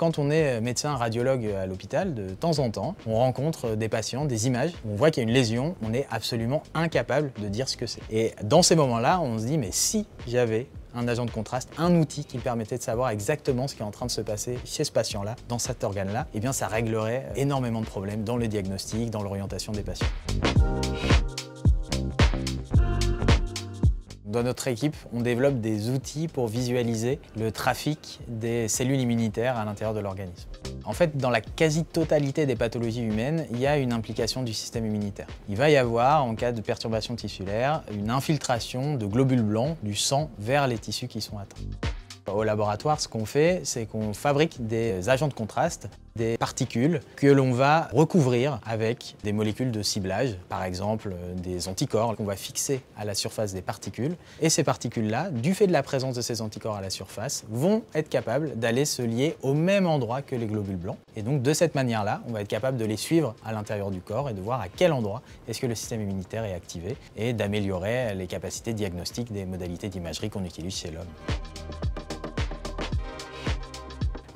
Quand on est médecin radiologue à l'hôpital, de temps en temps, on rencontre des patients, des images, on voit qu'il y a une lésion, on est absolument incapable de dire ce que c'est. Et dans ces moments-là, on se dit, mais si j'avais un agent de contraste, un outil qui me permettait de savoir exactement ce qui est en train de se passer chez ce patient-là, dans cet organe-là, eh bien ça réglerait énormément de problèmes dans le diagnostic, dans l'orientation des patients. Dans notre équipe, on développe des outils pour visualiser le trafic des cellules immunitaires à l'intérieur de l'organisme. En fait, dans la quasi-totalité des pathologies humaines, il y a une implication du système immunitaire. Il va y avoir, en cas de perturbation tissulaire, une infiltration de globules blancs du sang vers les tissus qui sont atteints. Au laboratoire, ce qu'on fait, c'est qu'on fabrique des agents de contraste, des particules que l'on va recouvrir avec des molécules de ciblage, par exemple des anticorps qu'on va fixer à la surface des particules. Et ces particules-là, du fait de la présence de ces anticorps à la surface, vont être capables d'aller se lier au même endroit que les globules blancs. Et donc de cette manière-là, on va être capable de les suivre à l'intérieur du corps et de voir à quel endroit est-ce que le système immunitaire est activé et d'améliorer les capacités diagnostiques des modalités d'imagerie qu'on utilise chez l'homme.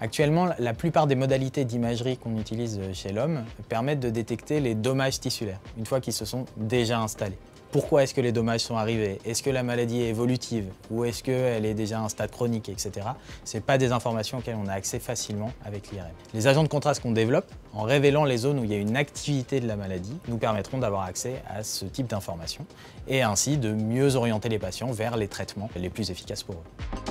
Actuellement, la plupart des modalités d'imagerie qu'on utilise chez l'homme permettent de détecter les dommages tissulaires, une fois qu'ils se sont déjà installés. Pourquoi est-ce que les dommages sont arrivés? Est-ce que la maladie est évolutive? Ou est-ce qu'elle est déjà à un stade chronique, etc. Ce n'est pas des informations auxquelles on a accès facilement avec l'IRM. Les agents de contraste qu'on développe, en révélant les zones où il y a une activité de la maladie, nous permettront d'avoir accès à ce type d'informations et ainsi de mieux orienter les patients vers les traitements les plus efficaces pour eux.